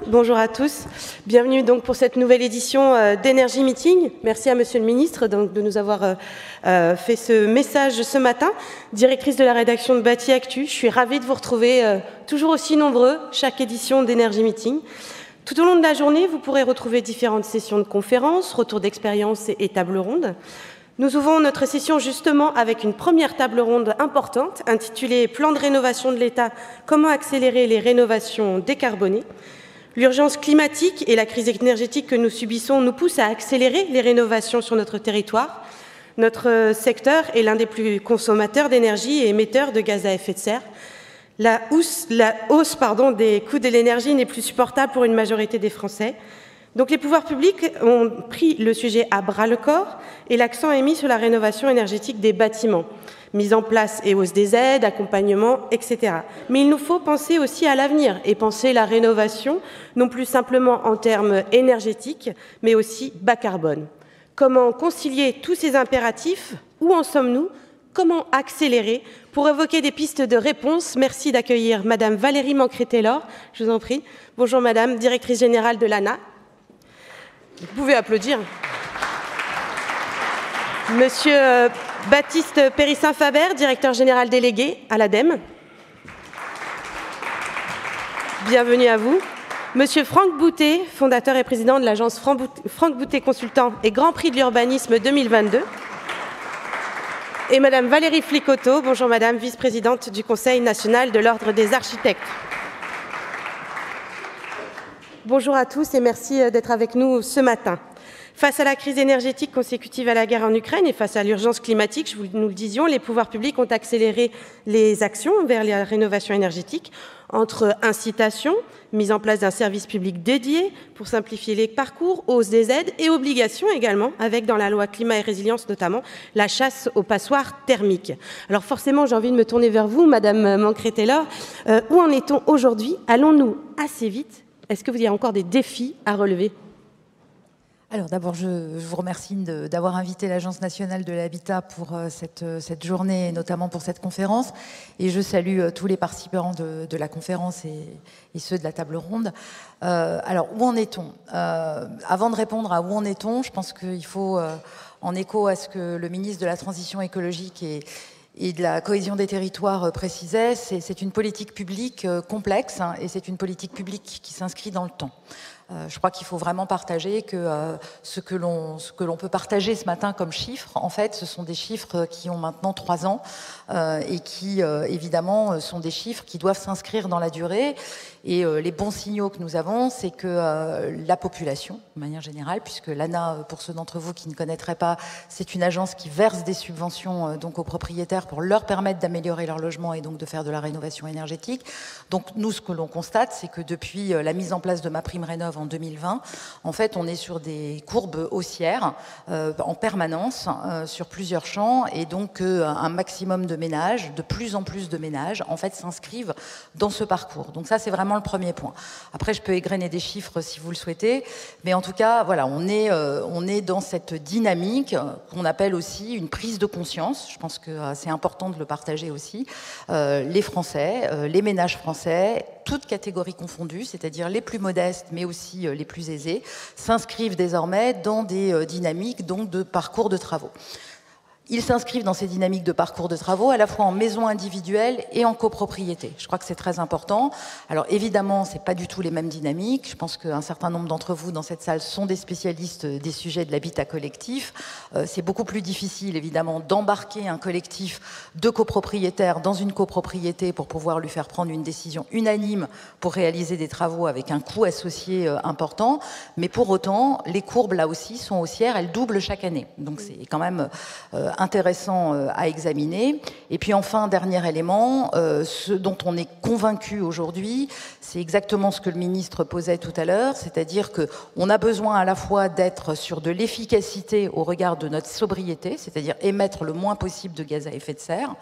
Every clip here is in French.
bonjour à tous. Bienvenue donc pour cette nouvelle édition d'Energy Meeting. Merci à Monsieur le Ministre donc, de nous avoir fait ce message ce matin. Directrice de la rédaction de Bâti Actu, je suis ravie de vous retrouver toujours aussi nombreux chaque édition d'Energy Meeting. Tout au long de la journée, vous pourrez retrouver différentes sessions de conférences, retours d'expérience et tables rondes. Nous ouvrons notre session justement avec une première table ronde importante intitulée « Plan de rénovation de l'État, comment accélérer les rénovations décarbonées ». L'urgence climatique et la crise énergétique que nous subissons nous poussent à accélérer les rénovations sur notre territoire. Notre secteur est l'un des plus consommateurs d'énergie et émetteurs de gaz à effet de serre. La hausse des coûts de l'énergie n'est plus supportable pour une majorité des Français. Donc les pouvoirs publics ont pris le sujet à bras-le-corps et l'accent est mis sur la rénovation énergétique des bâtiments, mise en place et hausse des aides, accompagnement, etc. Mais il nous faut penser aussi à l'avenir et penser la rénovation non plus simplement en termes énergétiques, mais aussi bas carbone. Comment concilier tous ces impératifs? Où en sommes-nous? Comment accélérer? Pour évoquer des pistes de réponse, merci d'accueillir Madame Valérie Mancret-Taylor, je vous en prie. Bonjour Madame, directrice générale de l'ANA. Vous pouvez applaudir. Monsieur Baptiste Périssin-Faber, directeur général délégué à l'ADEME. Bienvenue à vous. Monsieur Franck Boutet, fondateur et président de l'agence Franck Boutet Consultant et Grand Prix de l'urbanisme 2022. Et Madame Valérie Flicoteau, bonjour Madame, vice-présidente du Conseil national de l'Ordre des architectes. Bonjour à tous et merci d'être avec nous ce matin. Face à la crise énergétique consécutive à la guerre en Ukraine et face à l'urgence climatique, nous le disions, les pouvoirs publics ont accéléré les actions vers la rénovation énergétique entre incitation, mise en place d'un service public dédié pour simplifier les parcours, hausse des aides et obligations également, avec dans la loi climat et résilience notamment la chasse aux passoires thermiques. Alors forcément, j'ai envie de me tourner vers vous, Madame Mancret-Taylor. Où en est-on aujourd'hui? Allons-nous assez vite? Est-ce que vous avez encore des défis à relever? Alors d'abord, je vous remercie d'avoir invité l'Agence nationale de l'habitat pour cette journée, et notamment pour cette conférence. Et je salue tous les participants de la conférence et ceux de la table ronde. Alors, où en est-on? Avant de répondre à où en est-on, je pense qu'il faut, en écho à ce que le ministre de la Transition écologique et de la cohésion des territoires précisait, c'est une politique publique complexe et c'est une politique publique qui s'inscrit dans le temps. Je crois qu'il faut vraiment partager que ce que l'on peut partager ce matin comme chiffres, en fait, ce sont des chiffres qui ont maintenant 3 ans et qui, évidemment, sont des chiffres qui doivent s'inscrire dans la durée. Et les bons signaux que nous avons, c'est que la population, de manière générale, puisque l'ANA, pour ceux d'entre vous qui ne connaîtraient pas, c'est une agence qui verse des subventions donc aux propriétaires pour leur permettre d'améliorer leur logement et donc de faire de la rénovation énergétique. Donc nous, ce que l'on constate, c'est que depuis la mise en place de MaPrimeRénov' en 2020, en fait, on est sur des courbes haussières en permanence sur plusieurs champs et donc un maximum de ménages, de plus en plus de ménages, en fait, s'inscrivent dans ce parcours. Donc ça, c'est vraiment le premier point. Après, je peux égrener des chiffres si vous le souhaitez, mais en tout cas, voilà, on est dans cette dynamique qu'on appelle aussi une prise de conscience. Je pense que c'est important de le partager aussi. Les Français, les ménages français, toutes catégories confondues, c'est-à-dire les plus modestes, mais aussi les plus aisés, s'inscrivent désormais dans des dynamiques donc, de parcours de travaux. Ils s'inscrivent dans ces dynamiques de parcours de travaux à la fois en maison individuelle et en copropriété. Je crois que c'est très important. Alors évidemment, c'est pas du tout les mêmes dynamiques. Je pense qu'un certain nombre d'entre vous dans cette salle sont des spécialistes des sujets de l'habitat collectif. C'est beaucoup plus difficile évidemment d'embarquer un collectif de copropriétaires dans une copropriété pour pouvoir lui faire prendre une décision unanime pour réaliser des travaux avec un coût associé important. Mais pour autant, les courbes là aussi sont haussières, elles doublent chaque année. Donc c'est quand même intéressant à examiner. Et puis enfin, dernier élément, ce dont on est convaincu aujourd'hui, c'est exactement ce que le ministre posait tout à l'heure, c'est-à-dire qu'on a besoin à la fois d'être sur de l'efficacité au regard de notre sobriété, c'est-à-dire émettre le moins possible de gaz à effet de serre,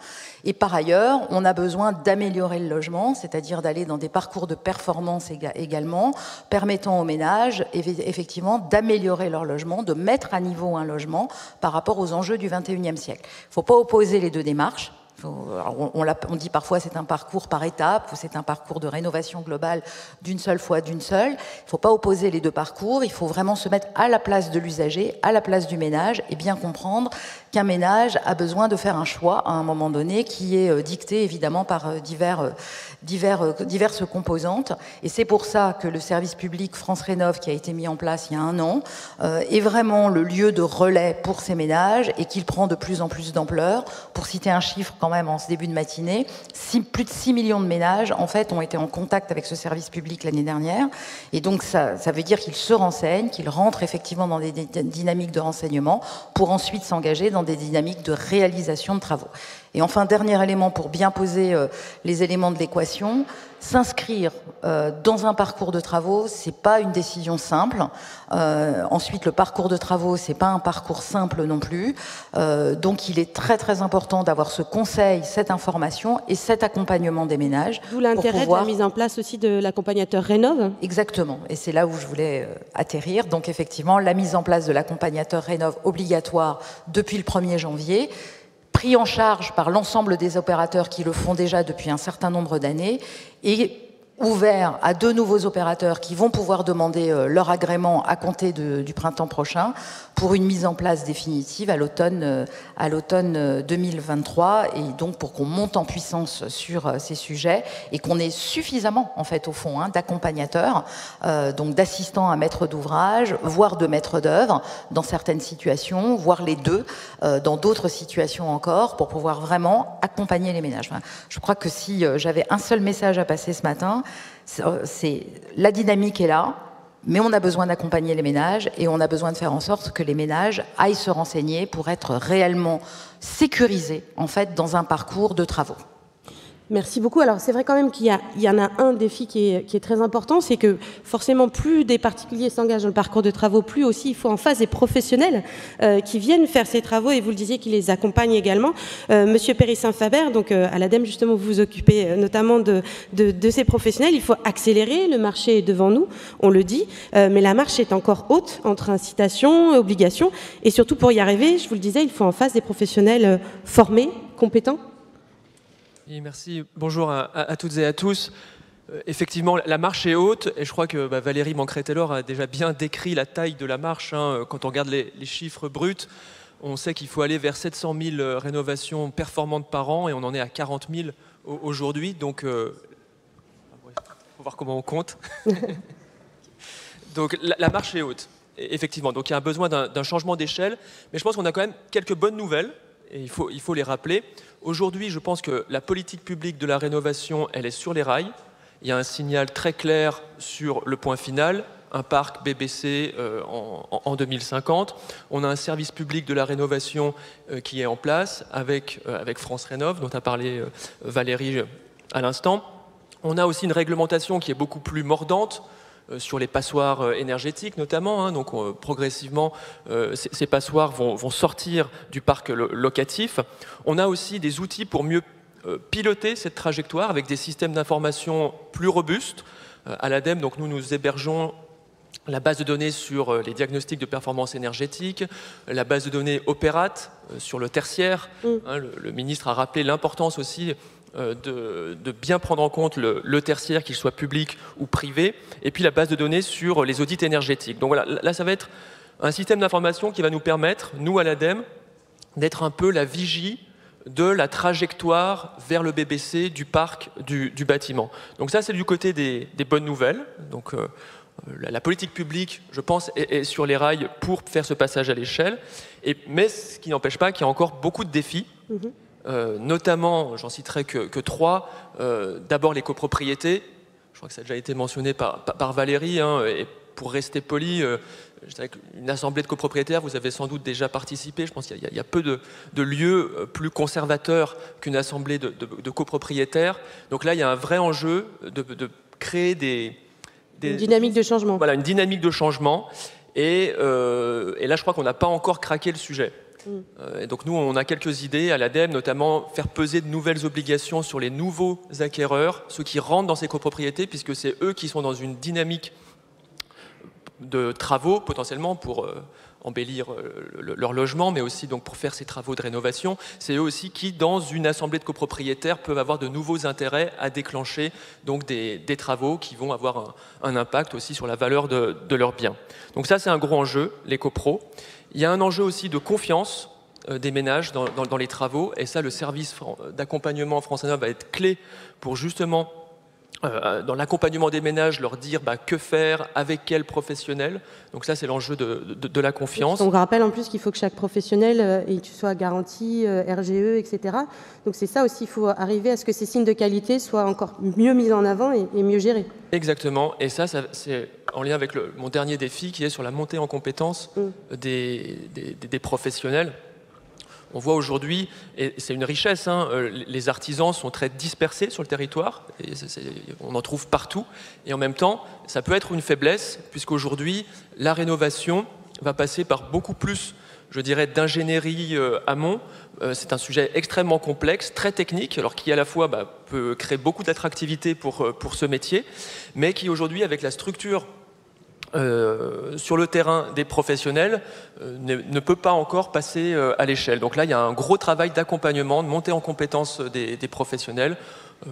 et par ailleurs, on a besoin d'améliorer le logement, c'est-à-dire d'aller dans des parcours de performance également, permettant aux ménages effectivement d'améliorer leur logement, de mettre à niveau un logement par rapport aux enjeux du XXIe siècle. Il ne faut pas opposer les deux démarches. On dit parfois c'est un parcours par étapes, ou c'est un parcours de rénovation globale d'une seule fois, d'une seule. Il ne faut pas opposer les deux parcours, il faut vraiment se mettre à la place de l'usager, à la place du ménage, et bien comprendre qu'un ménage a besoin de faire un choix à un moment donné qui est dicté évidemment par diverses composantes. Et c'est pour ça que le service public France Rénov, qui a été mis en place il y a 1 an, est vraiment le lieu de relais pour ces ménages et qu'il prend de plus en plus d'ampleur. Pour citer un chiffre quand même en ce début de matinée, plus de 6 millions de ménages en fait ont été en contact avec ce service public l'année dernière. Et donc ça veut dire qu'ils se renseignent, qu'ils rentrent effectivement dans des dynamiques de renseignement pour ensuite s'engager dans des dynamiques de réalisation de travaux. Et enfin, dernier élément pour bien poser les éléments de l'équation, s'inscrire dans un parcours de travaux, c'est pas une décision simple. Ensuite, le parcours de travaux, c'est pas un parcours simple non plus. Donc, il est très très important d'avoir ce conseil, cette information et cet accompagnement des ménages. D'où l'intérêt de la mise en place aussi de l'accompagnateur Rénov'. Exactement, et c'est là où je voulais atterrir. Donc, effectivement, la mise en place de l'accompagnateur Rénov' obligatoire depuis le 1er janvier, pris en charge par l'ensemble des opérateurs qui le font déjà depuis un certain nombre d'années et ouvert à 2 nouveaux opérateurs qui vont pouvoir demander leur agrément à compter du printemps prochain pour une mise en place définitive à l'automne 2023 et donc pour qu'on monte en puissance sur ces sujets et qu'on ait suffisamment en fait au fond d'accompagnateurs, donc d'assistants à maître d'ouvrage, voire de maître d'œuvre dans certaines situations, voire les deux dans d'autres situations encore pour pouvoir vraiment accompagner les ménages. Enfin, je crois que si j'avais un seul message à passer ce matin, c'est la dynamique est là, mais on a besoin d'accompagner les ménages et on a besoin de faire en sorte que les ménages aillent se renseigner pour être réellement sécurisés en fait dans un parcours de travaux. Merci beaucoup. Alors c'est vrai quand même qu'il y en a un défi qui est très important, c'est que forcément plus des particuliers s'engagent dans le parcours de travaux, plus aussi il faut en face des professionnels qui viennent faire ces travaux et vous le disiez, qui les accompagnent également. Monsieur Périssin-Faber, donc à l'ADEME justement vous vous occupez notamment de ces professionnels. Il faut accélérer, le marché est devant nous, on le dit, mais la marche est encore haute entre incitation, obligation et surtout pour y arriver, je vous le disais, il faut en face des professionnels formés, compétents. Oui, merci. Bonjour à toutes et à tous. Effectivement, la marche est haute et je crois que Valérie Mancret-Taylor a déjà bien décrit la taille de la marche. Quand on regarde les chiffres bruts, on sait qu'il faut aller vers 700 000 rénovations performantes par an et on en est à 40 000 aujourd'hui. Donc, il faut voir comment on compte. Donc, la marche est haute, effectivement. Donc, il y a un besoin d'un changement d'échelle. Mais je pense qu'on a quand même quelques bonnes nouvelles et il faut les rappeler. Aujourd'hui, je pense que la politique publique de la rénovation, elle est sur les rails. Il y a un signal très clair sur le point final, un parc BBC en 2050. On a un service public de la rénovation qui est en place avec France Rénov', dont a parlé Valérie à l'instant. On a aussi une réglementation qui est beaucoup plus mordante, sur les passoires énergétiques notamment, donc progressivement ces passoires vont sortir du parc locatif. On a aussi des outils pour mieux piloter cette trajectoire avec des systèmes d'information plus robustes. À l'ADEME, donc nous hébergeons la base de données sur les diagnostics de performance énergétique, la base de données Opérate sur le tertiaire. Le ministre a rappelé l'importance aussi de bien prendre en compte le tertiaire, qu'il soit public ou privé, et puis la base de données sur les audits énergétiques. Donc voilà, là ça va être un système d'information qui va nous permettre, nous à l'ADEME, d'être un peu la vigie de la trajectoire vers le BBC du parc du bâtiment. Donc ça c'est du côté des bonnes nouvelles. Donc la politique publique, je pense, est sur les rails pour faire ce passage à l'échelle, mais ce qui n'empêche pas qu'il y a encore beaucoup de défis. Notamment, j'en citerai que 3. D'abord les copropriétés. Je crois que ça a déjà été mentionné par Valérie. Et pour rester poli, je dirais qu'une assemblée de copropriétaires, vous avez sans doute déjà participé. Je pense qu'il y a peu de lieux plus conservateurs qu'une assemblée de copropriétaires. Donc là, il y a un vrai enjeu de créer une dynamique de changement. Voilà, une dynamique de changement. Et là, je crois qu'on n'a pas encore craqué le sujet. Et donc nous, on a quelques idées à l'ADEME, notamment faire peser de nouvelles obligations sur les nouveaux acquéreurs, ceux qui rentrent dans ces copropriétés, puisque c'est eux qui sont dans une dynamique de travaux potentiellement pour embellir leur logement, mais aussi donc pour faire ces travaux de rénovation. C'est eux aussi qui, dans une assemblée de copropriétaires, peuvent avoir de nouveaux intérêts à déclencher donc des travaux qui vont avoir un impact aussi sur la valeur de leurs biens. Donc ça, c'est un gros enjeu, les copros. Il y a un enjeu aussi de confiance des ménages dans les travaux, et ça, le service d'accompagnement France Rénov va être clé pour justement dans l'accompagnement des ménages, leur dire que faire, avec quel professionnel. Donc ça, c'est l'enjeu de la confiance. On rappelle en plus qu'il faut que chaque professionnel soit garanti, RGE, etc. Donc c'est ça aussi, il faut arriver à ce que ces signes de qualité soient encore mieux mis en avant et mieux gérés. Exactement, et ça c'est en lien avec mon dernier défi qui est sur la montée en compétences des professionnels. On voit aujourd'hui, et c'est une richesse, les artisans sont très dispersés sur le territoire, et on en trouve partout, et en même temps, ça peut être une faiblesse, puisqu'aujourd'hui, la rénovation va passer par beaucoup plus, je dirais, d'ingénierie amont. C'est un sujet extrêmement complexe, très technique, alors qui à la fois peut créer beaucoup d'attractivité pour ce métier, mais qui aujourd'hui, avec la structure sur le terrain des professionnels, ne peut pas encore passer à l'échelle. Donc là, il y a un gros travail d'accompagnement, de montée en compétences des professionnels.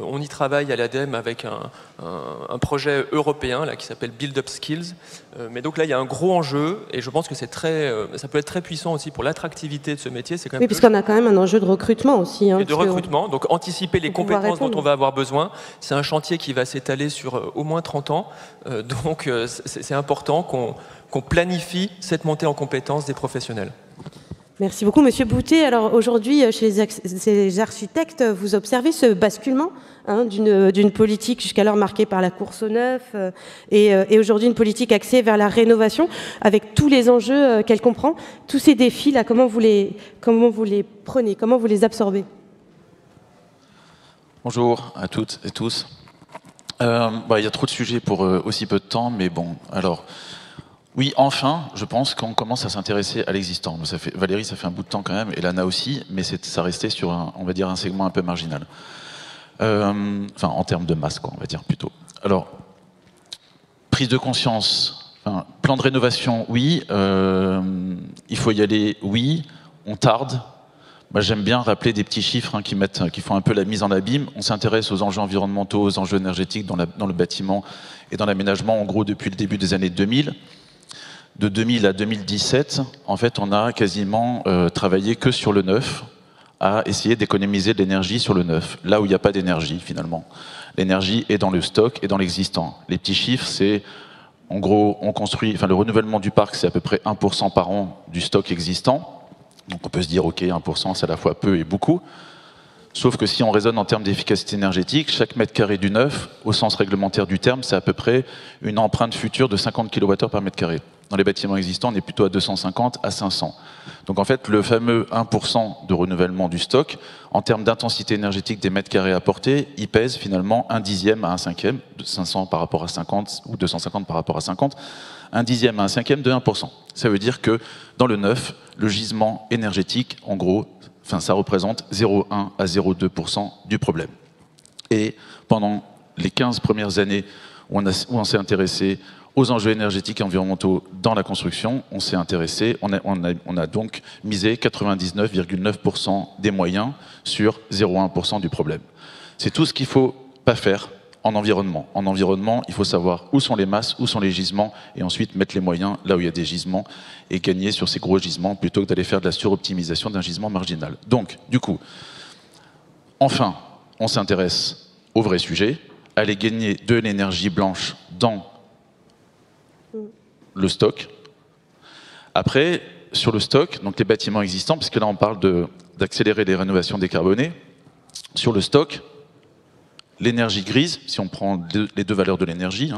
On y travaille à l'ADEME avec un projet européen là, qui s'appelle Build Up Skills. Mais donc là, il y a un gros enjeu, et je pense que ça peut être très puissant aussi pour l'attractivité de ce métier. C'est quand même puisqu'on a quand même un enjeu de recrutement aussi. Et de recrutement, donc anticiper les compétences dont on va avoir besoin. C'est un chantier qui va s'étaler sur au moins 30 ans. Donc c'est important qu'on planifie cette montée en compétences des professionnels. Merci beaucoup, Monsieur Boutet. Alors aujourd'hui, chez les architectes, vous observez ce basculement d'une politique jusqu'alors marquée par la course au neuf et aujourd'hui une politique axée vers la rénovation, avec tous les enjeux qu'elle comprend. Tous ces défis-là, comment vous les prenez, comment vous les absorbez? Bonjour à toutes et tous. Il y a trop de sujets pour aussi peu de temps, mais bon, alors... Oui, enfin, je pense qu'on commence à s'intéresser à l'existant. Valérie, ça fait un bout de temps quand même, et Lana aussi, mais ça restait sur, on va dire, un segment un peu marginal. En termes de masse, quoi, on va dire, plutôt. Alors, prise de conscience, plan de rénovation, oui. Il faut y aller, oui. On tarde. Moi, j'aime bien rappeler des petits chiffres qui font un peu la mise en abîme. On s'intéresse aux enjeux environnementaux, aux enjeux énergétiques dans le bâtiment et dans l'aménagement, en gros, depuis le début des années 2000. De 2000 à 2017, en fait, on a quasiment travaillé que sur le neuf, à essayer d'économiser de l'énergie sur le neuf, là où il n'y a pas d'énergie, finalement. L'énergie est dans le stock et dans l'existant. Les petits chiffres, c'est, en gros, le renouvellement du parc, c'est à peu près 1% par an du stock existant. Donc on peut se dire, ok, 1%, c'est à la fois peu et beaucoup. Sauf que si on raisonne en termes d'efficacité énergétique, chaque mètre carré du neuf, au sens réglementaire du terme, c'est à peu près une empreinte future de 50 kWh par mètre carré. Dans les bâtiments existants, on est plutôt à 250 à 500. Donc en fait, le fameux 1% de renouvellement du stock, en termes d'intensité énergétique des mètres carrés apportés, il pèse finalement 1/10 à 1/5, de 500 par rapport à 50 ou 250 par rapport à 50, 1/10 à 1/5 de 1%. Ça veut dire que dans le neuf, le gisement énergétique, en gros, ça représente 0,1 à 0,2% du problème. Et pendant les 15 premières années où on s'est intéressé aux enjeux énergétiques et environnementaux dans la construction, on a donc misé 99,9% des moyens sur 0,1% du problème. C'est tout ce qu'il ne faut pas faire en environnement. En environnement, il faut savoir où sont les masses, où sont les gisements, et ensuite mettre les moyens là où il y a des gisements et gagner sur ces gros gisements plutôt que d'aller faire de la suroptimisation d'un gisement marginal. Donc, du coup, enfin, on s'intéresse au vrai sujet, aller gagner de l'énergie blanche dans le stock. Après, sur le stock, donc les bâtiments existants, puisque là on parle d'accélérer les rénovations décarbonées, sur le stock, l'énergie grise, si on prend les deux valeurs de l'énergie,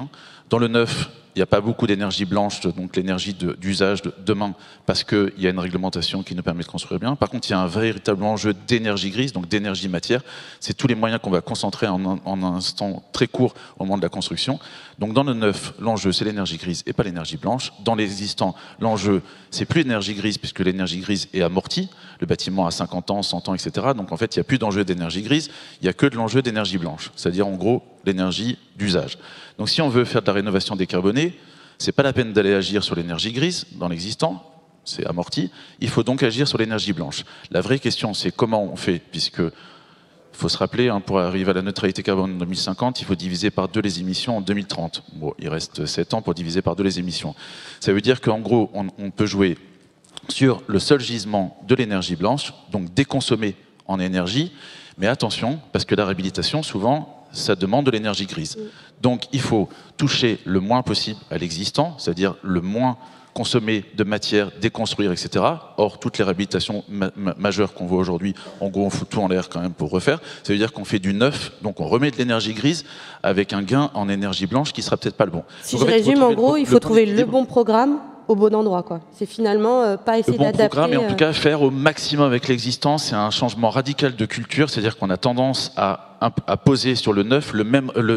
dans le neuf, il n'y a pas beaucoup d'énergie blanche, donc l'énergie d'usage de demain, parce qu'il y a une réglementation qui nous permet de construire bien. Par contre, il y a un véritable enjeu d'énergie grise, donc d'énergie matière. C'est tous les moyens qu'on va concentrer en un instant très court au moment de la construction. Donc dans le neuf, l'enjeu, c'est l'énergie grise et pas l'énergie blanche. Dans l'existant, l'enjeu, c'est plus l'énergie grise, puisque l'énergie grise est amortie. Le bâtiment a 50 ans, 100 ans, etc. Donc en fait, il n'y a plus d'enjeu d'énergie grise, il n'y a que de l'enjeu d'énergie blanche, c'est-à-dire en gros l'énergie d'usage. Donc si on veut faire de la rénovation décarbonée, C'est pas la peine d'aller agir sur l'énergie grise dans l'existant, c'est amorti. Il faut donc agir sur l'énergie blanche. La vraie question, c'est comment on fait, puisque il faut se rappeler, hein, pour arriver à la neutralité carbone en 2050, il faut diviser par 2 les émissions en 2030. Bon, il reste 7 ans pour diviser par 2 les émissions. Ça veut dire qu'en gros, on peut jouer sur le seul gisement de l'énergie blanche, donc déconsommer en énergie, mais attention, parce que la réhabilitation, souvent, ça demande de l'énergie grise. Donc il faut toucher le moins possible à l'existant, c'est-à-dire le moins consommer de matière, déconstruire, etc. Or, toutes les réhabilitations majeures qu'on voit aujourd'hui, en gros, on fout tout en l'air quand même pour refaire. Ça veut dire qu'on fait du neuf, donc on remet de l'énergie grise avec un gain en énergie blanche qui sera peut-être pas le bon. Si je résume, en gros, il faut trouver le bon programme au bon endroit, quoi. C'est finalement pas essayer d'adapter... Le bon programme, et en tout cas faire au maximum avec l'existant. C'est un changement radical de culture, c'est-à-dire qu'on a tendance à poser sur le neuf,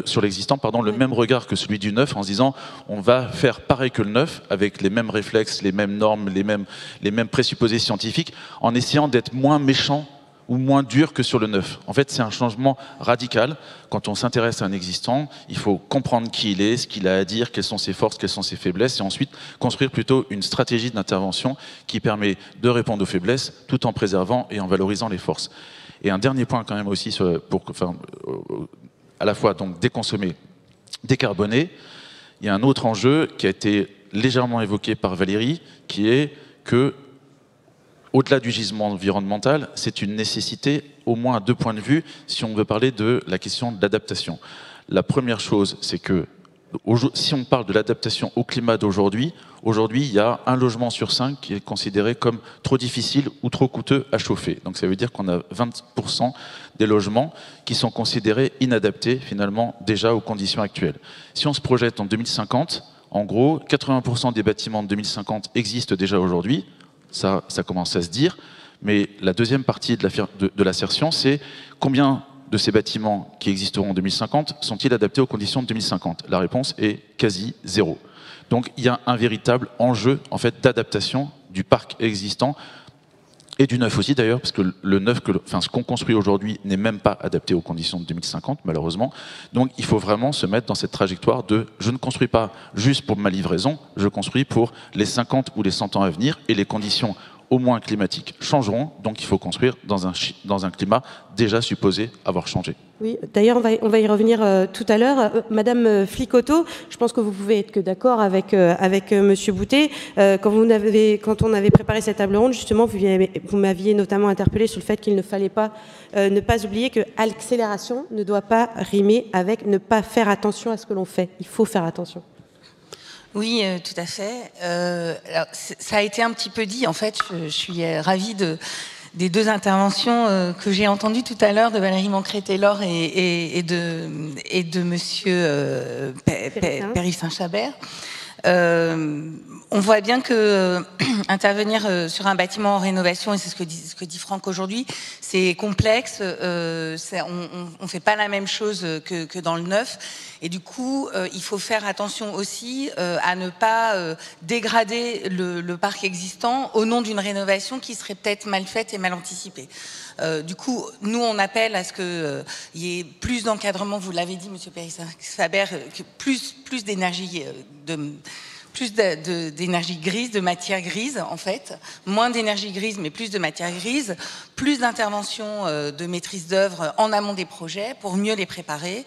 sur l'existant, pardon, le même regard que celui du neuf, en se disant on va faire pareil que le neuf, avec les mêmes réflexes, les mêmes normes, les mêmes présupposés scientifiques, en essayant d'être moins méchant ou moins dur que sur le neuf. En fait, c'est un changement radical. Quand on s'intéresse à un existant, il faut comprendre qui il est, ce qu'il a à dire, quelles sont ses forces, quelles sont ses faiblesses, et ensuite construire plutôt une stratégie d'intervention qui permet de répondre aux faiblesses tout en préservant et en valorisant les forces. Et un dernier point quand même aussi, à la fois donc déconsommer, décarboner, il y a un autre enjeu qui a été légèrement évoqué par Valérie, qui est que au-delà du gisement environnemental, c'est une nécessité, au moins à 2 points de vue, si on veut parler de la question de l'adaptation. La première chose, c'est que si on parle de l'adaptation au climat d'aujourd'hui, aujourd'hui, il y a 1 logement sur 5 qui est considéré comme trop difficile ou trop coûteux à chauffer. Donc ça veut dire qu'on a 20% des logements qui sont considérés inadaptés, finalement, déjà aux conditions actuelles. Si on se projette en 2050, en gros, 80% des bâtiments de 2050 existent déjà aujourd'hui. Ça commence à se dire, mais la deuxième partie de l'assertion, c'est combien de ces bâtiments qui existeront en 2050 sont-ils adaptés aux conditions de 2050 ? La réponse est quasi 0. Donc il y a un véritable enjeu en fait, d'adaptation du parc existant et du neuf aussi d'ailleurs, parce que le neuf, ce qu'on construit aujourd'hui n'est même pas adapté aux conditions de 2050 malheureusement. Donc il faut vraiment se mettre dans cette trajectoire de je ne construis pas juste pour ma livraison, je construis pour les 50 ou les 100 ans à venir, et les conditions au moins climatiques changeront, donc il faut construire dans un climat déjà supposé avoir changé. Oui, d'ailleurs, on va y revenir tout à l'heure. Madame Flicoteaux, je pense que vous pouvez être que d'accord avec Monsieur Boutet. Quand on avait préparé cette table ronde, justement, vous m'aviez notamment interpellé sur le fait qu'il ne fallait pas ne pas oublier que accélération ne doit pas rimer avec ne pas faire attention à ce que l'on fait. Il faut faire attention. Oui, tout à fait. Alors, ça a été un petit peu dit. En fait, je suis ravie des 2 interventions que j'ai entendues tout à l'heure de Valérie Mancret-Taylor et de Monsieur Péry Saint-Chabert. On voit bien que intervenir sur un bâtiment en rénovation, et c'est ce que dit Franck aujourd'hui, c'est complexe, on fait pas la même chose que dans le neuf, et du coup il faut faire attention aussi à ne pas dégrader le parc existant au nom d'une rénovation qui serait peut-être mal faite et mal anticipée. Du coup, nous on appelle à ce qu'il y ait plus d'encadrement, vous l'avez dit Monsieur Péry-Saint-Chabert, plus d'énergie d'énergie grise, de matière grise en fait, moins d'énergie grise mais plus de matière grise, plus d'intervention de maîtrise d'œuvre en amont des projets pour mieux les préparer.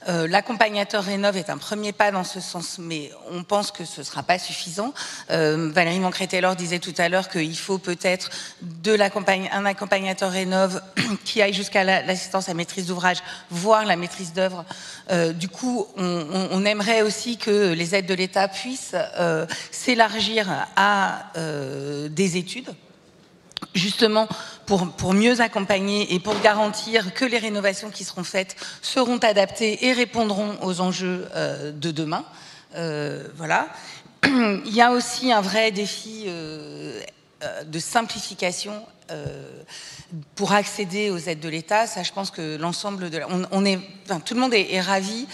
L'accompagnateur Rénov' est un premier pas dans ce sens, mais on pense que ce ne sera pas suffisant. Valérie Mancret-Taylor disait tout à l'heure qu'il faut peut-être un accompagnateur Rénov' qui aille jusqu'à l'assistance à maîtrise d'ouvrage, voire la maîtrise d'œuvre. Du coup, on aimerait aussi que les aides de l'État puissent s'élargir à des études, justement pour mieux accompagner et pour garantir que les rénovations qui seront faites seront adaptées et répondront aux enjeux de demain. Voilà. Il y a aussi un vrai défi de simplification pour accéder aux aides de l'État. Ça, je pense que l'ensemble de tout le monde est ravi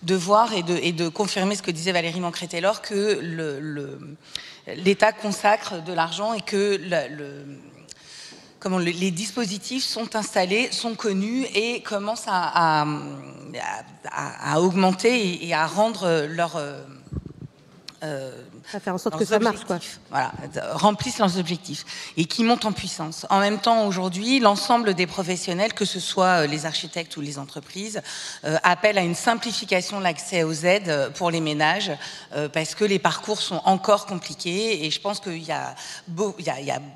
de voir et de confirmer ce que disait Valérie Mancret-Taylor, que l'État consacre de l'argent et que les dispositifs sont installés, sont connus et commencent à augmenter et à rendre faire en sorte que ça marche, quoi. Voilà, remplissent leurs objectifs et qui montent en puissance. En même temps, aujourd'hui, l'ensemble des professionnels, que ce soit les architectes ou les entreprises, appellent à une simplification de l'accès aux aides pour les ménages parce que les parcours sont encore compliqués et je pense qu'il y a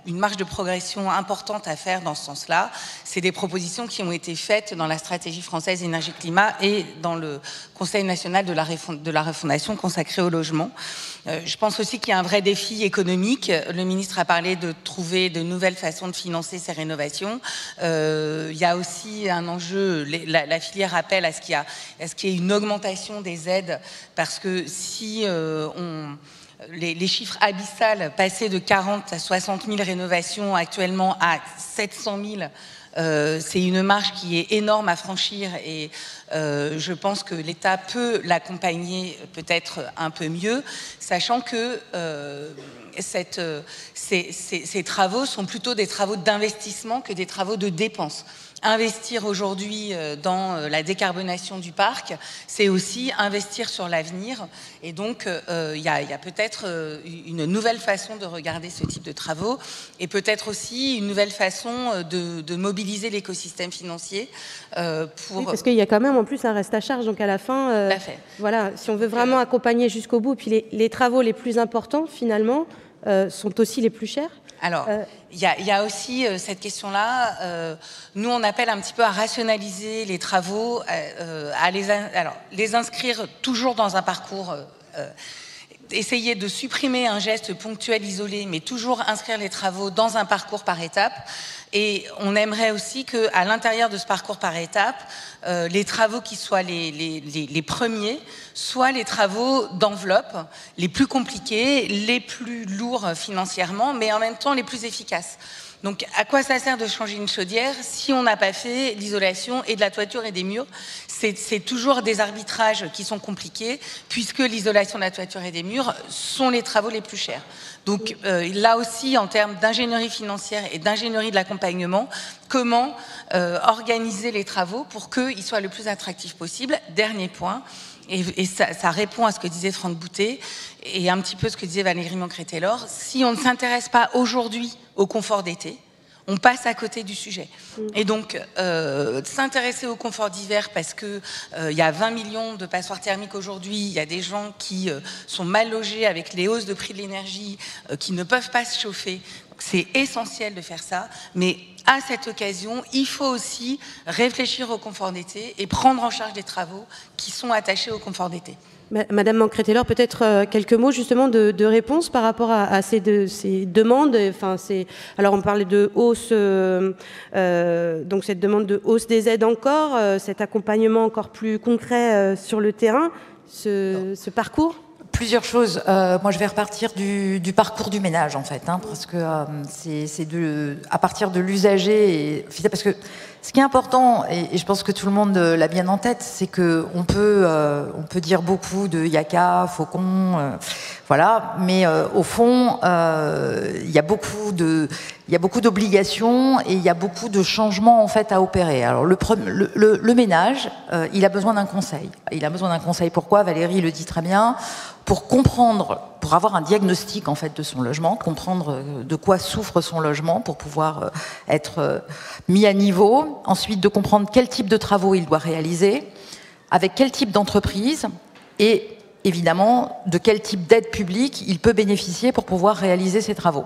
une marge de progression importante à faire dans ce sens-là. C'est des propositions qui ont été faites dans la stratégie française énergie-climat et dans le Conseil national de la refondation consacré au logement. Je pense aussi qu'il y a un vrai défi économique. Le ministre a parlé de trouver de nouvelles façons de financer ces rénovations. Il y a aussi un enjeu, la filière appelle à ce qu'il y ait une augmentation des aides, parce que si les chiffres abyssales passaient de 40 à 60 000 rénovations actuellement à 700 000, c'est une marge qui est énorme à franchir et je pense que l'État peut l'accompagner peut-être un peu mieux, sachant que ces travaux sont plutôt des travaux d'investissement que des travaux de dépenses. Investir aujourd'hui dans la décarbonation du parc, c'est aussi investir sur l'avenir. Et donc, il y a peut-être une nouvelle façon de regarder ce type de travaux et peut-être aussi une nouvelle façon de mobiliser l'écosystème financier pour... Oui, parce qu'il y a quand même en plus un reste à charge. Donc à la fin, voilà, si on veut vraiment accompagner jusqu'au bout, puis les travaux les plus importants, finalement, sont aussi les plus chers. Alors, il y a aussi cette question-là. Nous, on appelle un petit peu à rationaliser les travaux, à les inscrire toujours dans un parcours, essayer de supprimer un geste ponctuel isolé, mais toujours inscrire les travaux dans un parcours par étapes. Et on aimerait aussi qu'à l'intérieur de ce parcours par étapes, les travaux qui soient les premiers soient les travaux d'enveloppe, les plus compliqués, les plus lourds financièrement, mais en même temps les plus efficaces. Donc, à quoi ça sert de changer une chaudière si on n'a pas fait l'isolation et de la toiture et des murs? C'est toujours des arbitrages qui sont compliqués, puisque l'isolation de la toiture et des murs sont les travaux les plus chers. Donc, là aussi, en termes d'ingénierie financière et d'ingénierie de l'accompagnement, comment organiser les travaux pour qu'ils soient le plus attractifs possible? Dernier point. Et ça répond à ce que disait Franck Boutet et un petit peu ce que disait Valérie Mancret-Taylor. Si on ne s'intéresse pas aujourd'hui au confort d'été, on passe à côté du sujet. Et donc, s'intéresser au confort d'hiver parce que il y a 20 millions de passoires thermiques aujourd'hui, il y a des gens qui sont mal logés avec les hausses de prix de l'énergie, qui ne peuvent pas se chauffer. C'est essentiel de faire ça, mais à cette occasion, il faut aussi réfléchir au confort d'été et prendre en charge des travaux qui sont attachés au confort d'été. Madame Mancret-Taylor, peut-être quelques mots justement de réponse par rapport à ces demandes. Enfin, alors on parlait de hausse, donc cette demande de hausse des aides encore, cet accompagnement encore plus concret sur le terrain, ce parcours. Plusieurs choses. Moi, je vais repartir du parcours du ménage, en fait, parce que c'est à partir de l'usager. Parce que ce qui est important, et je pense que tout le monde l'a bien en tête, c'est que on peut dire beaucoup de yaka, faucon, voilà, mais au fond, il y a beaucoup d'obligations et il y a beaucoup de changements en fait à opérer. Alors le ménage, il a besoin d'un conseil. Il a besoin d'un conseil. Pourquoi? Valérie le dit très bien. Pour comprendre, pour avoir un diagnostic en fait de son logement, comprendre de quoi souffre son logement pour pouvoir être mis à niveau. Ensuite, de comprendre quel type de travaux il doit réaliser, avec quel type d'entreprise et évidemment de quel type d'aide publique il peut bénéficier pour pouvoir réaliser ces travaux.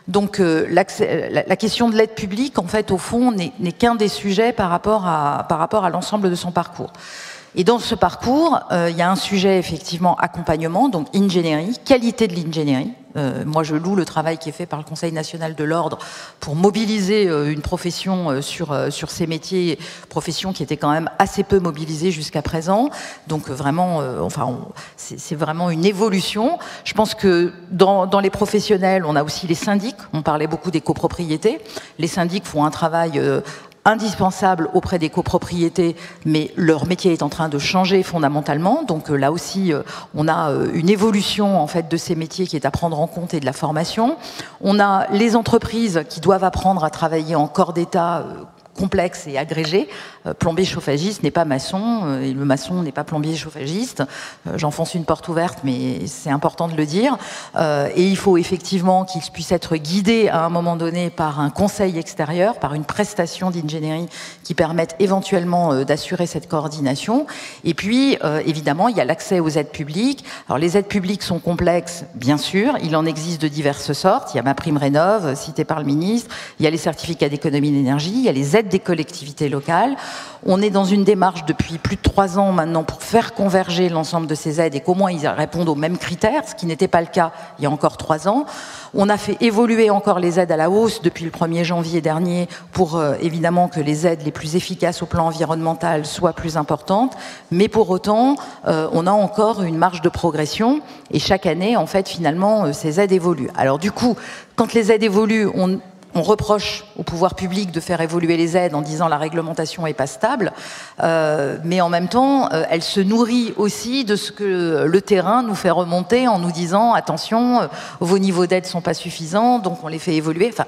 Donc la question de l'aide publique, en fait, au fond, n'est qu'un des sujets par rapport à l'ensemble de son parcours. Et dans ce parcours, il y a un sujet effectivement accompagnement, donc ingénierie, qualité de l'ingénierie. Moi, je loue le travail qui est fait par le Conseil national de l'ordre pour mobiliser une profession sur ces métiers, profession qui était quand même assez peu mobilisée jusqu'à présent. Donc vraiment, c'est vraiment une évolution. Je pense que dans les professionnels, on a aussi les syndics. On parlait beaucoup des copropriétés. Les syndics font un travail indispensable auprès des copropriétés, mais leur métier est en train de changer fondamentalement. Donc là aussi, on a une évolution en fait de ces métiers qui est à prendre en compte et de la formation. On a les entreprises qui doivent apprendre à travailler en corps d'État complexe et agrégé. Plombier chauffagiste n'est pas maçon, et le maçon n'est pas plombier chauffagiste. J'enfonce une porte ouverte, mais c'est important de le dire. Et il faut effectivement qu'ils puissent être guidés à un moment donné par un conseil extérieur, par une prestation d'ingénierie qui permette éventuellement d'assurer cette coordination. Et puis, évidemment, il y a l'accès aux aides publiques. Alors, les aides publiques sont complexes, bien sûr. Il en existe de diverses sortes. Il y a MaPrimeRénov', cité par le ministre. Il y a les certificats d'économie d'énergie. Il y a les aides des collectivités locales. On est dans une démarche depuis plus de 3 ans maintenant pour faire converger l'ensemble de ces aides et qu'au moins ils répondent aux mêmes critères, ce qui n'était pas le cas il y a encore 3 ans. On a fait évoluer encore les aides à la hausse depuis le 1er janvier dernier pour évidemment que les aides les plus efficaces au plan environnemental soient plus importantes. Mais pour autant, on a encore une marge de progression et chaque année, en fait, finalement, ces aides évoluent. Alors du coup, quand les aides évoluent, on reproche au pouvoir public de faire évoluer les aides en disant la réglementation n'est pas stable, mais en même temps, elle se nourrit aussi de ce que le terrain nous fait remonter en nous disant attention, vos niveaux d'aide ne sont pas suffisants, donc on les fait évoluer. Enfin,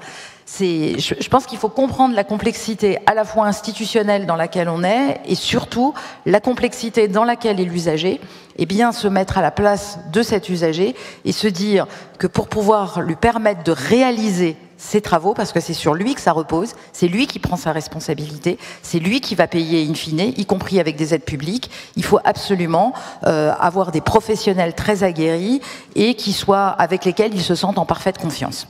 je pense qu'il faut comprendre la complexité à la fois institutionnelle dans laquelle on est et surtout la complexité dans laquelle est l'usager, et bien se mettre à la place de cet usager et se dire que pour pouvoir lui permettre de réaliser ses travaux, parce que c'est sur lui que ça repose, c'est lui qui prend sa responsabilité, c'est lui qui va payer in fine, y compris avec des aides publiques. Il faut absolument avoir des professionnels très aguerris et avec lesquels ils se sentent en parfaite confiance.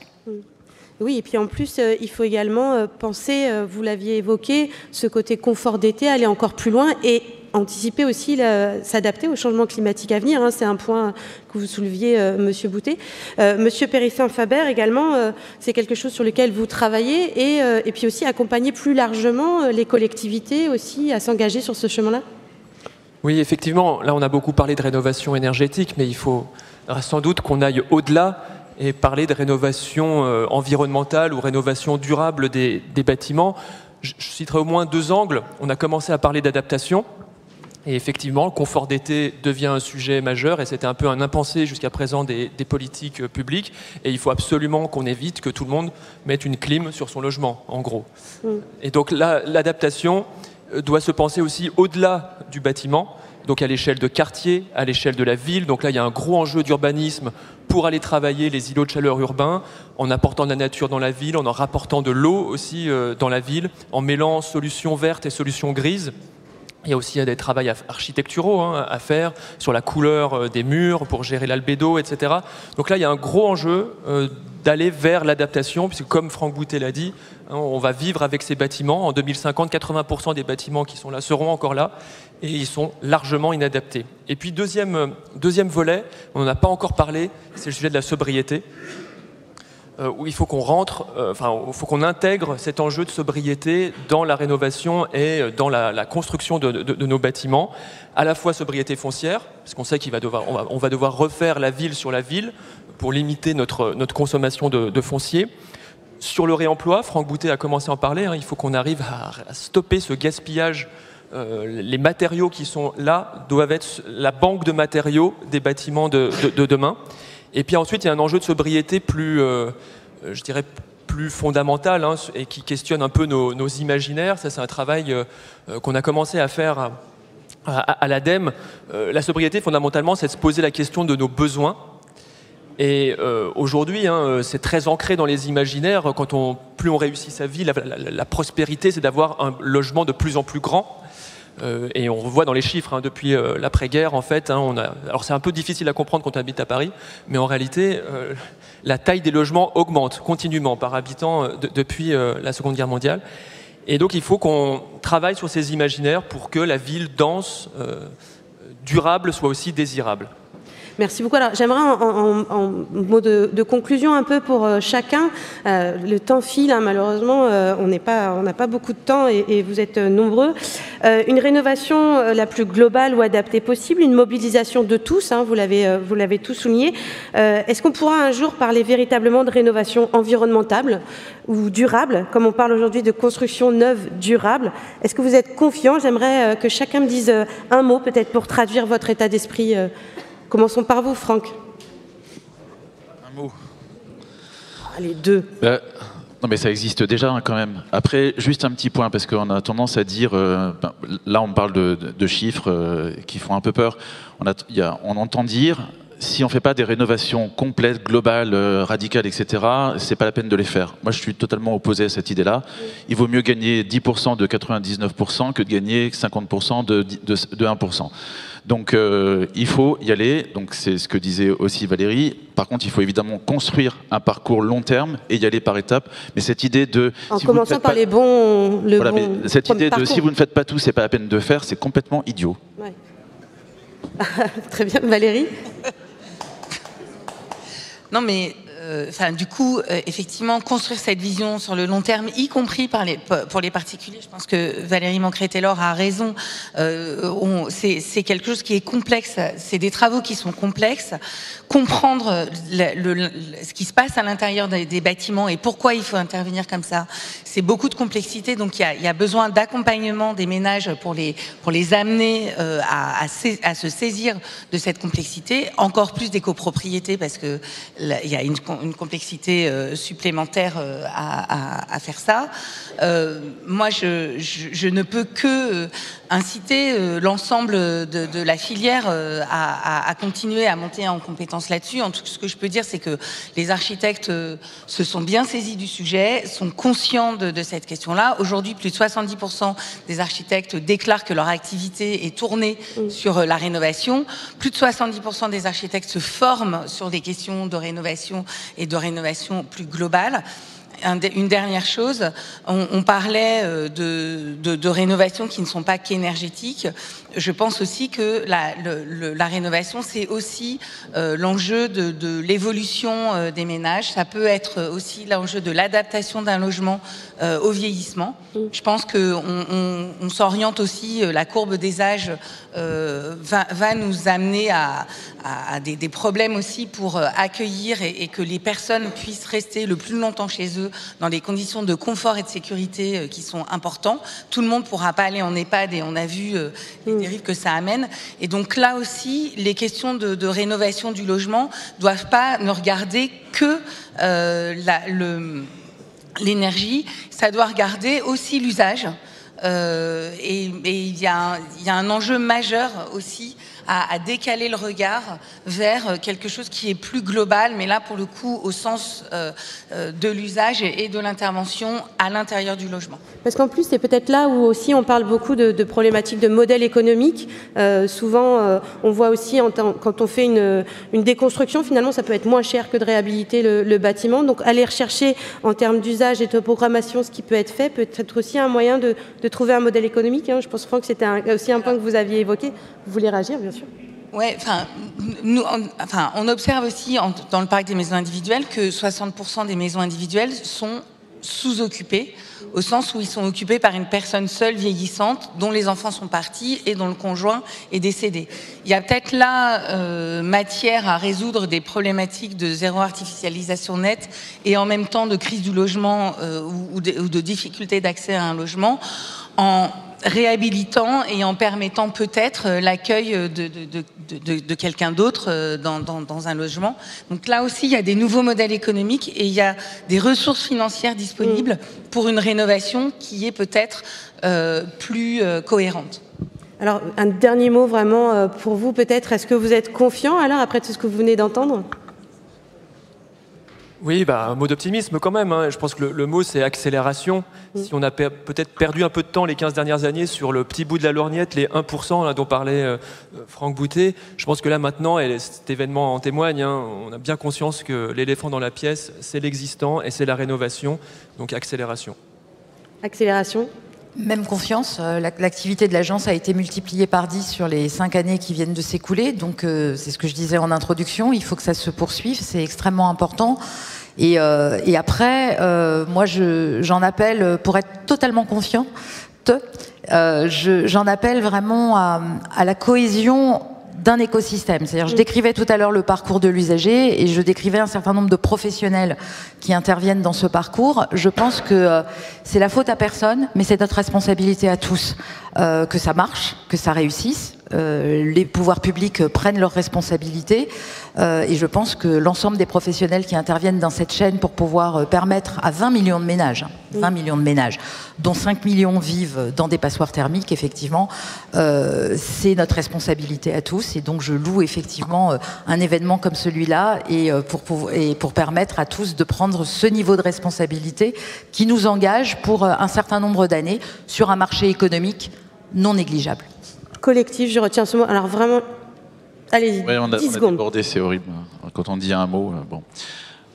Oui, et puis en plus, il faut également penser, vous l'aviez évoqué, ce côté confort d'été, aller encore plus loin et anticiper aussi, s'adapter au changement climatique à venir. Hein, c'est un point que vous souleviez, Monsieur Boutet. Monsieur Périssin-Faber également, c'est quelque chose sur lequel vous travaillez et puis aussi accompagner plus largement les collectivités aussi à s'engager sur ce chemin-là. Oui, effectivement, là on a beaucoup parlé de rénovation énergétique, mais il faut sans doute qu'on aille au-delà et parler de rénovation environnementale ou rénovation durable des bâtiments. Je citerai au moins 2 angles. On a commencé à parler d'adaptation. Et effectivement, le confort d'été devient un sujet majeur et c'était un peu un impensé jusqu'à présent des politiques publiques. Et il faut absolument qu'on évite que tout le monde mette une clim sur son logement, en gros. Et donc l'adaptation doit se penser aussi au-delà du bâtiment, donc à l'échelle de quartier, à l'échelle de la ville. Donc là, il y a un gros enjeu d'urbanisme pour aller travailler les îlots de chaleur urbains, en apportant de la nature dans la ville, en rapportant de l'eau aussi dans la ville, en mêlant solutions vertes et solutions grises. Il y a aussi des travaux architecturaux à faire sur la couleur des murs pour gérer l'albédo, etc. Donc là, il y a un gros enjeu d'aller vers l'adaptation, puisque comme Franck Boutet l'a dit, on va vivre avec ces bâtiments. En 2050, 80% des bâtiments qui sont là seront encore là et ils sont largement inadaptés. Et puis deuxième volet, on n'en a pas encore parlé, c'est le sujet de la sobriété. Où il faut qu'on il faut qu'on intègre cet enjeu de sobriété dans la rénovation et dans la construction de nos bâtiments. À la fois sobriété foncière, parce qu'on sait qu'on va devoir refaire la ville sur la ville pour limiter notre consommation de foncier. Sur le réemploi, Franck Boutet a commencé à en parler, il faut qu'on arrive à stopper ce gaspillage. Les matériaux qui sont là doivent être la banque de matériaux des bâtiments de demain. Et puis ensuite, il y a un enjeu de sobriété plus, je dirais, plus fondamental et qui questionne un peu nos imaginaires. Ça, c'est un travail qu'on a commencé à faire à l'ADEME. La sobriété, fondamentalement, c'est de se poser la question de nos besoins. Et aujourd'hui, c'est très ancré dans les imaginaires. Plus on réussit sa vie, la prospérité, c'est d'avoir un logement de plus en plus grand. Et on voit dans les chiffres depuis l'après-guerre, en fait, alors c'est un peu difficile à comprendre quand on habite à Paris, mais en réalité, la taille des logements augmente continuellement par habitant depuis la Seconde Guerre mondiale. Et donc il faut qu'on travaille sur ces imaginaires pour que la ville dense, durable, soit aussi désirable. Merci beaucoup. Alors, j'aimerais en mot de conclusion un peu pour chacun. Le temps file, malheureusement, on n'a pas beaucoup de temps et vous êtes nombreux. Une rénovation la plus globale ou adaptée possible, une mobilisation de tous, vous l'avez tous souligné. Est-ce qu'on pourra un jour parler véritablement de rénovation environnementale ou durable, comme on parle aujourd'hui de construction neuve durable? Est-ce que vous êtes confiant? J'aimerais que chacun me dise un mot, peut-être pour traduire votre état d'esprit. Commençons par vous, Franck. Un mot. Allez, 2. Non mais ça existe déjà quand même. Après, juste un petit point, parce qu'on a tendance à dire, là on parle de chiffres qui font un peu peur. On entend dire, si on ne fait pas des rénovations complètes, globales, radicales, etc., c'est pas la peine de les faire. Moi je suis totalement opposé à cette idée-là. Il vaut mieux gagner 10% de 99% que de gagner 50% de 1%. Donc il faut y aller, donc c'est ce que disait aussi Valérie. Par contre, il faut évidemment construire un parcours long terme et y aller par étapes. Mais cette idée de... En commençant par les bons... Cette idée de si vous ne faites pas tout, c'est pas la peine de faire, c'est complètement idiot. Ouais. Très bien, Valérie. Non mais... du coup, effectivement, construire cette vision sur le long terme, y compris pour les particuliers, je pense que Valérie Mancret-Taylor a raison, c'est quelque chose qui est complexe, c'est des travaux qui sont complexes. Comprendre ce qui se passe à l'intérieur des bâtiments et pourquoi il faut intervenir comme ça, c'est beaucoup de complexité, donc il y a besoin d'accompagnement des ménages pour les amener à se saisir de cette complexité, encore plus des copropriétés, parce que il y a une complexité supplémentaire à faire ça. Moi, je ne peux que inciter l'ensemble de la filière à continuer à monter en compétence là-dessus. En tout cas, ce que je peux dire, c'est que les architectes se sont bien saisis du sujet, sont conscients de cette question-là. Aujourd'hui, plus de 70% des architectes déclarent que leur activité est tournée sur la rénovation. Plus de 70% des architectes se forment sur des questions de rénovation et de rénovation plus globale. Une dernière chose, on parlait de rénovations qui ne sont pas qu'énergétiques. Je pense aussi que la rénovation, c'est aussi l'enjeu de l'évolution des ménages. Ça peut être aussi l'enjeu de l'adaptation d'un logement au vieillissement. Je pense qu'on s'oriente aussi, la courbe des âges va nous amener à des problèmes aussi pour accueillir et que les personnes puissent rester le plus longtemps chez eux dans des conditions de confort et de sécurité qui sont importants. Tout le monde ne pourra pas aller en EHPAD et on a vu les dérives que ça amène. Et donc là aussi, les questions de rénovation du logement ne doivent pas ne regarder que l'énergie, ça doit regarder aussi l'usage. Et il y a un enjeu majeur aussi à décaler le regard vers quelque chose qui est plus global, mais là pour le coup au sens de l'usage et de l'intervention à l'intérieur du logement. Parce qu'en plus c'est peut-être là où aussi on parle beaucoup de problématiques de modèle économique. Souvent on voit aussi quand on fait une déconstruction, finalement ça peut être moins cher que de réhabiliter le bâtiment. Donc aller rechercher en termes d'usage et de programmation ce qui peut être fait peut être aussi un moyen de trouver un modèle économique. Je pense Franck, c'était aussi un point que vous aviez évoqué. Vous voulez réagir, bien sûr? Ouais, on observe aussi dans le parc des maisons individuelles que 60% des maisons individuelles sont sous-occupées, au sens où ils sont occupés par une personne seule vieillissante dont les enfants sont partis et dont le conjoint est décédé. Il y a peut-être là matière à résoudre des problématiques de zéro artificialisation nette et en même temps de crise du logement ou de difficulté d'accès à un logement en réhabilitant et en permettant peut-être l'accueil de quelqu'un d'autre dans un logement. Donc là aussi, il y a des nouveaux modèles économiques et il y a des ressources financières disponibles pour une rénovation qui est peut-être plus cohérente. Alors, un dernier mot vraiment pour vous peut-être. Est-ce que vous êtes confiant alors après tout ce que vous venez d'entendre ? Oui, un mot d'optimisme quand même. Je pense que le mot, c'est accélération. Si on a peut-être perdu un peu de temps les 15 dernières années sur le petit bout de la lorgnette, les 1% là, dont parlait Franck Boutet, je pense que là maintenant, et cet événement en témoigne, on a bien conscience que l'éléphant dans la pièce, c'est l'existant et c'est la rénovation, donc accélération. Accélération. Même confiance, l'activité de l'agence a été multipliée par 10 sur les 5 années qui viennent de s'écouler, donc c'est ce que je disais en introduction, il faut que ça se poursuive, c'est extrêmement important. Et après, moi j'en appelle, pour être totalement confiante, j'en appelle vraiment à la cohésion d'un écosystème. C'est-à-dire, je décrivais tout à l'heure le parcours de l'usager et je décrivais un certain nombre de professionnels qui interviennent dans ce parcours. Je pense que c'est la faute à personne, mais c'est notre responsabilité à tous que ça marche, que ça réussisse. Les pouvoirs publics prennent leurs responsabilités. Et je pense que l'ensemble des professionnels qui interviennent dans cette chaîne pour pouvoir permettre à 20 millions de ménages, 20 millions de ménages, dont 5 millions vivent dans des passoires thermiques, effectivement, c'est notre responsabilité à tous. Et donc je loue effectivement un événement comme celui-là et pour permettre à tous de prendre ce niveau de responsabilité qui nous engage pour un certain nombre d'années sur un marché économique non négligeable. Collectif, je retiens ce mot. Alors vraiment, allez-y, ouais, 10 secondes. Débordé, c'est horrible. Quand on dit un mot, bon.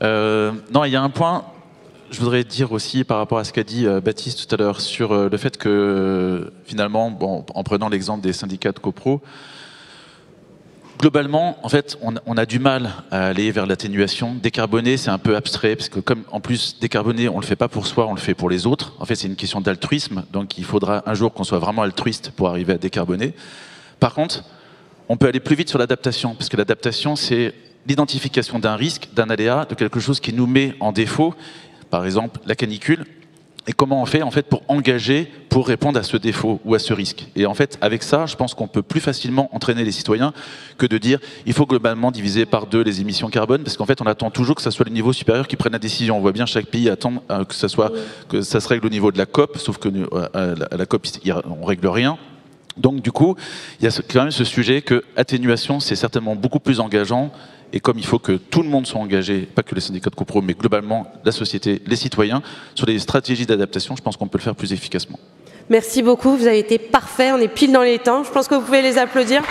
Non, il y a un point, je voudrais dire aussi par rapport à ce qu'a dit Baptiste tout à l'heure sur le fait que finalement, bon, en prenant l'exemple des syndicats de copro, globalement, en fait, on a du mal à aller vers l'atténuation. Décarboner, c'est un peu abstrait, parce que comme, en plus, décarboner, on ne le fait pas pour soi, on le fait pour les autres. En fait, c'est une question d'altruisme, donc il faudra un jour qu'on soit vraiment altruiste pour arriver à décarboner. Par contre, on peut aller plus vite sur l'adaptation, parce que l'adaptation, c'est l'identification d'un risque, d'un aléa, de quelque chose qui nous met en défaut, par exemple la canicule. Et comment on fait en fait pour engager, pour répondre à ce défaut ou à ce risque. Et en fait, avec ça, je pense qu'on peut plus facilement entraîner les citoyens que de dire il faut globalement diviser par 2 les émissions carbone, parce qu'en fait, on attend toujours que ce soit le niveau supérieur qui prenne la décision. On voit bien chaque pays attend que ça se règle au niveau de la COP, sauf que à la COP, on règle rien. Donc du coup, il y a quand même ce sujet que atténuation, c'est certainement beaucoup plus engageant. Et comme il faut que tout le monde soit engagé, pas que les syndicats de copro, mais globalement la société, les citoyens, sur les stratégies d'adaptation, je pense qu'on peut le faire plus efficacement. Merci beaucoup, vous avez été parfait, on est pile dans les temps. Je pense que vous pouvez les applaudir.